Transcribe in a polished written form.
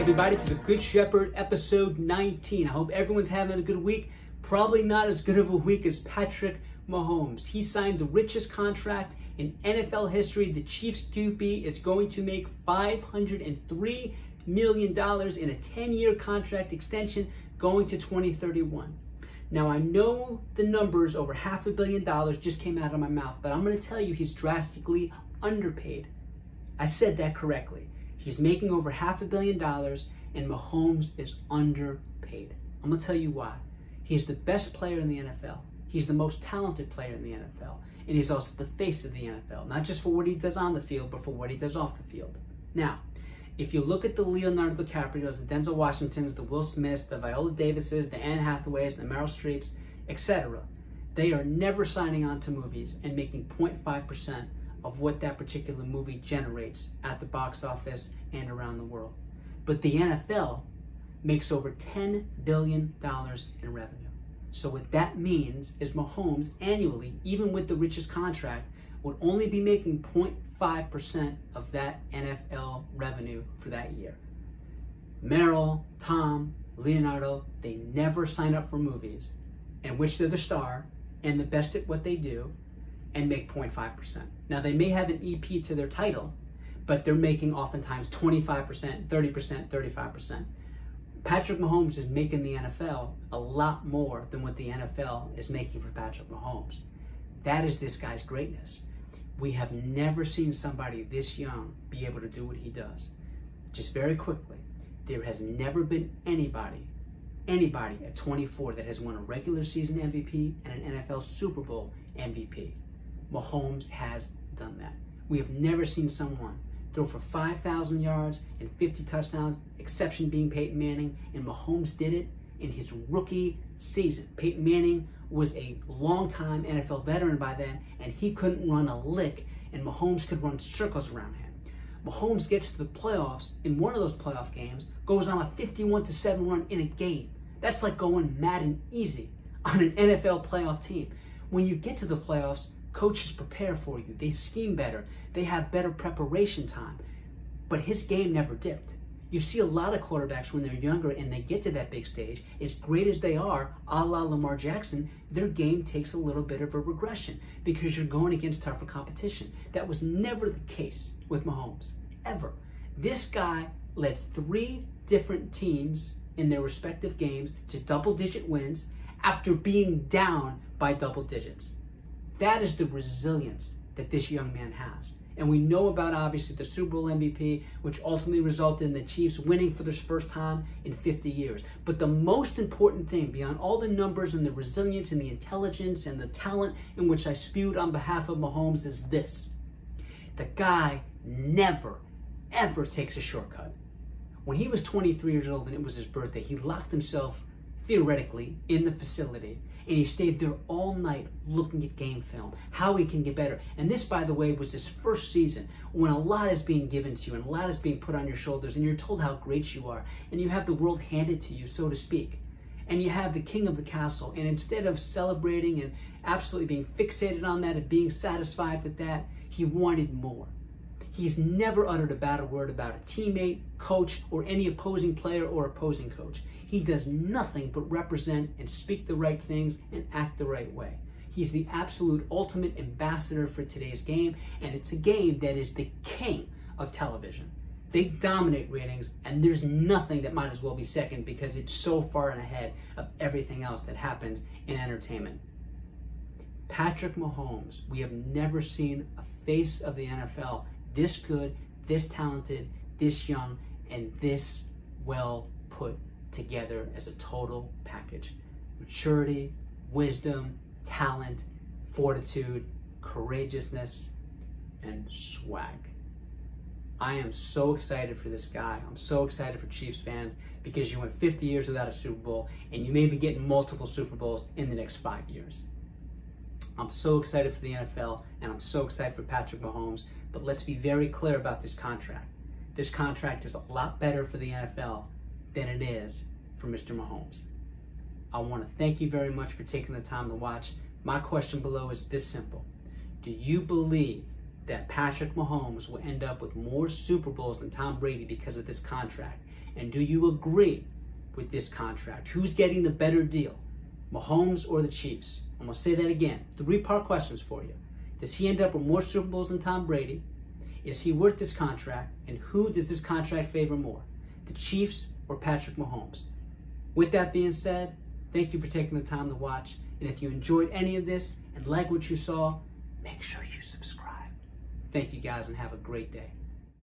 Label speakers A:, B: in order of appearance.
A: everybody, to the Good Shepherd episode 19. I hope everyone's having a good week. Probably not as good of a week as Patrick Mahomes. He signed the richest contract in NFL history. The Chiefs QB is going to make $503 million in a 10-year contract extension going to 2031. Now, I know the numbers over $500 million just came out of my mouth, but I'm going to tell you he's drastically underpaid. I said that correctly. He's making over $500 million and Mahomes is underpaid. I'm going to tell you why. He's the best player in the NFL. He's the most talented player in the NFL. And he's also the face of the NFL, not just for what he does on the field, but for what he does off the field. Now, if you look at the Leonardo DiCaprios, the Denzel Washingtons, the Will Smiths, the Viola Davises, the Anne Hathaways, the Meryl Streeps, etc., they are never signing on to movies and making 0.5% of what that particular movie generates at the box office and around the world. But the NFL makes over $10 billion in revenue. So what that means is Mahomes annually, even with the richest contract, would only be making 0.5% of that NFL revenue for that year. Meryl, Tom, Leonardo, they never sign up for movies in which they're the star and the best at what they do and make 0.5%. Now, they may have an EP to their title, but they're making oftentimes 25%, 30%, 35%. Patrick Mahomes is making the NFL a lot more than what the NFL is making for Patrick Mahomes. That is this guy's greatness. We have never seen somebody this young be able to do what he does. Just very quickly, there has never been anybody at 24 that has won a regular season MVP and an NFL Super Bowl MVP. Mahomes has done that. We have never seen someone throw for 5,000 yards and 50 touchdowns, exception being Peyton Manning, and Mahomes did it in his rookie season. Peyton Manning was a longtime NFL veteran by then, and he couldn't run a lick, and Mahomes could run circles around him. Mahomes gets to the playoffs in one of those playoff games, goes on a 51-7 run in a game. That's like going Madden easy on an NFL playoff team. When you get to the playoffs, coaches prepare for you. They scheme better. They have better preparation time. But his game never dipped. You see a lot of quarterbacks when they're younger and they get to that big stage, as great as they are, a la Lamar Jackson, their game takes a little bit of a regression because you're going against tougher competition. That was never the case with Mahomes, ever. This guy led 3 different teams in their respective games to double-digit wins after being down by double digits. That is the resilience that this young man has. And we know about, obviously, the Super Bowl MVP, which ultimately resulted in the Chiefs winning for the first time in 50 years. But the most important thing, beyond all the numbers and the resilience and the intelligence and the talent in which I spewed on behalf of Mahomes, is this. The guy never, ever takes a shortcut. When he was 23 years old and it was his birthday, he locked himself, theoretically, in the facility, and he stayed there all night looking at game film, how he can get better. And this, by the way, was his first season when a lot is being given to you and a lot is being put on your shoulders and you're told how great you are and you have the world handed to you, so to speak. And you have the king of the castle, and instead of celebrating and absolutely being fixated on that and being satisfied with that, he wanted more. He's never uttered a bad word about a teammate, coach, or any opposing player or opposing coach. He does nothing but represent and speak the right things and act the right way. He's the absolute ultimate ambassador for today's game, and it's a game that is the king of television. They dominate ratings, and there's nothing that might as well be second because it's so far and ahead of everything else that happens in entertainment. Patrick Mahomes, we have never seen a face of the NFL this good, this talented, this young, and this well put together as a total package. Maturity, wisdom, talent, fortitude, courageousness, and swag. I am so excited for this guy. I'm so excited for Chiefs fans because you went 50 years without a Super Bowl and you may be getting multiple Super Bowls in the next 5 years. I'm so excited for the NFL and I'm so excited for Patrick Mahomes, but let's be very clear about this contract. This contract is a lot better for the NFL than it is for Mr. Mahomes. I want to thank you very much for taking the time to watch. My question below is this simple. Do you believe that Patrick Mahomes will end up with more Super Bowls than Tom Brady because of this contract? And do you agree with this contract? Who's getting the better deal, Mahomes or the Chiefs? I'm going to say that again. 3-part questions for you. Does he end up with more Super Bowls than Tom Brady? Is he worth this contract? And who does this contract favor more, the Chiefs or Patrick Mahomes? With that being said, thank you for taking the time to watch. And if you enjoyed any of this and like what you saw, make sure you subscribe. Thank you guys and have a great day.